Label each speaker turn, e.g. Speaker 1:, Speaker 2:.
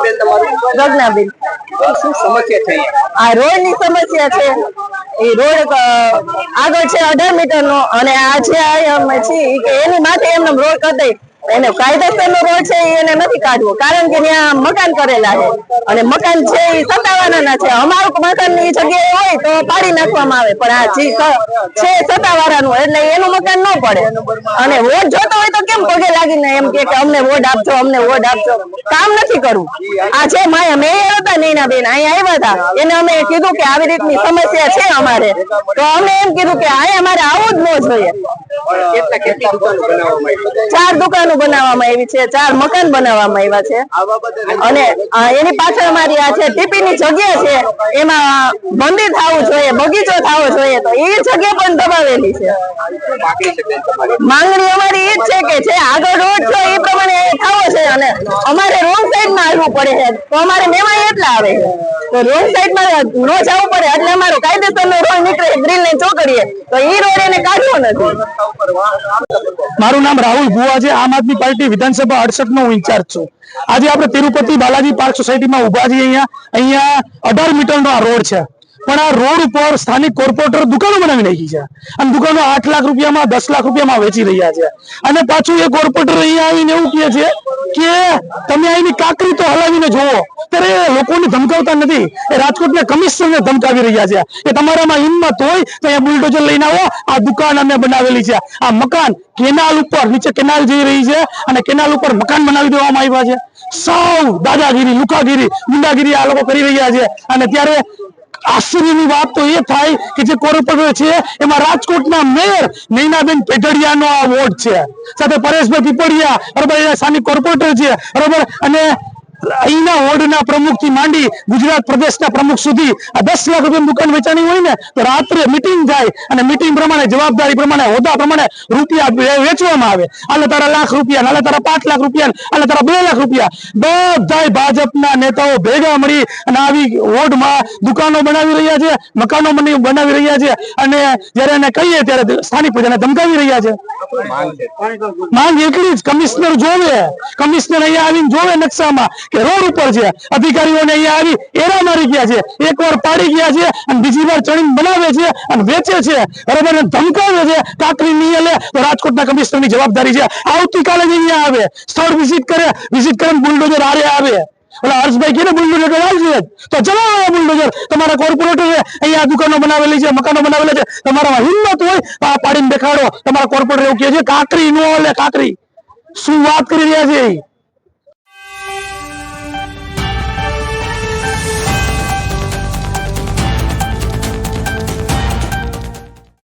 Speaker 1: બેન તમારું?
Speaker 2: રજનાબેન.
Speaker 1: શું સમસ્યા છે?
Speaker 2: આ રોડ ની સમસ્યા છે. એ રોડ આગળ છે 18 મીટર નો અને આ છે અમે છીએ કે એની માથે એમને રોડ કરી દઈ. એને કાયદેસર નો રોડ છે એને નથી કાઢવો, કારણ કે ત્યાં મકાન કરેલા છે અને મકાન છે એ સત્તાવાળાના છે. અમારું મકાન ની જગ્યાએ હોય તો પાડી નાખવામાં આવે, પણ આ છે સત્તાવાળાનું એટલે એનું મકાન ન પડે. અને વોટ જોતો હોય તો કેમ પગે લાગીને એમ કે અમને વોટ આપજો, અમને વોટ આપજો. કામ નથી કરવું. આ છે માયા મેયર હતા નૈના બેન, અહીંયા આવ્યા હતા, એને અમે કીધું કે આવી રીતની સમસ્યા છે અમારે, તો અમે એમ કીધું કે આ અમારે આવું જ ન જોઈએ.
Speaker 1: કેટલી દુકાનો બનાવવામાં આવી?
Speaker 2: 4 દુકાનો બનાવવામાં આવી છે, 4 મકાન બનાવવામાં આવ્યા છે. અને એની પાછળ અમારી આ છે ટીપી ની જગ્યા છે, એમાં મંદિર થવું જોઈએ, બગીચો થવો જોઈએ, તો એ જગ્યા પણ દબાવેલી છે. માંગણી અમારી એ જ છે કે છે આગળ રોડ છે એ પ્રમાણે થવો છે અને અમારે રોંગ સાઈડ માં આવવું પડે છે, તો અમારે મેમાં એટલા આવે છે, તો રોંગ સાઈડ માં ન જવું પડે એટલે અમારો કાયદેસર નો રોડ નીકળે ગ્રીલ ને ચોકડીએ, તો એ રોડ એને કાઢવો નથી.
Speaker 3: મારું નામ રાહુલ ભુવા છે, આમ આદમી પાર્ટી વિધાનસભા 68 નો હું ઇન્ચાર્જ છું. આજે આપણે તિરુપતિ બાલાજી પાર્ક સોસાયટીમાં ઉભા છીએ. અહીંયા 18 મીટરનો આ રોડ છે, પણ આ રોડ ઉપર સ્થાનિક કોર્પોરેટર દુકાનો બનાવી નાખી છે અને દુકાનો 8 લાખ રૂપિયામાં 10 લાખ રૂપિયામાં વેચી રહ્યા છે. અને પાછું એ કોર્પોરેટર અહીંયા આવીને એવું કહે છે કે તમે અહીંની કાકરી તો હલાવીને જોવો. ત્યારે લોકોને ધમકાવતા નથી, એ રાજકોટના કમિશનરને ધમકાવી રહ્યા છે. એ તમારામાં હિંમત હોય તો અહીંયા બુલડોઝર લઈને આવો. આ દુકાન અમે બનાવેલી છે, આ મકાન કેનાલ ઉપર, નીચે કેનાલ જઈ રહી છે અને કેનાલ ઉપર મકાન બનાવી દેવામાં આવ્યા છે. સૌ દાદાગીરી, લુકાગીરી, ગુંડાગીરી આ લોકો કરી રહ્યા છે. અને ત્યારે આશ્ચર્યની વાત તો એ થાય કે જે કોર્પોરેટર છે એમાં રાજકોટના મેયર નૈનાબેન પેઢડિયાનો આ વોર્ડ છે, સાથે પરેશભાઈ પીપળિયા બરોબર સ્થાનિક કોર્પોરેટર છે બરોબર. અને અહીંના વોર્ડના પ્રમુખ થી માંડી ગુજરાત પ્રદેશના પ્રમુખ સુધી આ 10 લાખ રૂપિયાની દુકાન વેચાણી હોય ને તો રાત્રે મિટિંગ થાય અને મિટિંગ પ્રમાણે જવાબદારી પ્રમાણે હોદ્દા પ્રમાણે રૂપિયા વેચવામાં આવે. આલે તારા લાખ રૂપિયા, આલે તારા 5 લાખ રૂપિયા, આલે તારા 2 લાખ રૂપિયા. બધા ભાજપના નેતાઓ ભેગા મળી અને આવી વોર્ડમાં દુકાનો બનાવી રહ્યા છે, મકાનો બનાવી રહ્યા છે. અને જયારે એને કહીએ ત્યારે સ્થાનિક પ્રજાને ધમકાવી રહ્યા છે. માંગ એટલી જ, કમિશનર જોવે, કમિશનર અહીંયા આવીને જોવે નકશામાં કે રોડ ઉપર છે, અધિકારીઓને અહીંયા આવી એરા મારી ગયા છે, એકવાર પાડી ગયા છે અને બીજી વાર ચણીને બનાવે છે અને વેચે છે બરાબર, ધમકાવે છે. કાકરી નહીં લે તો રાજકોટના કમિશનરની જવાબદારી છે. આવતીકાલે જ અહીંયા આવે, સ્થળ વિઝિટ કરે બુલડોઝર આરે આવે. ઓલા હર્ષભાઈ કે બુલડોઝર આવશે તો ચલાવો બુલડોઝર. તમારા કોર્પોરેટરે અહીંયા દુકાનો બનાવેલી છે, મકાનો બનાવેલા છે, તમારામાં હિંમત હોય તો આ પાડીને દેખાડો. તમારા કોર્પોરેટર એવું કહે છે કાકરી નો લે, કાકરી શું વાત કરી રહ્યા છે.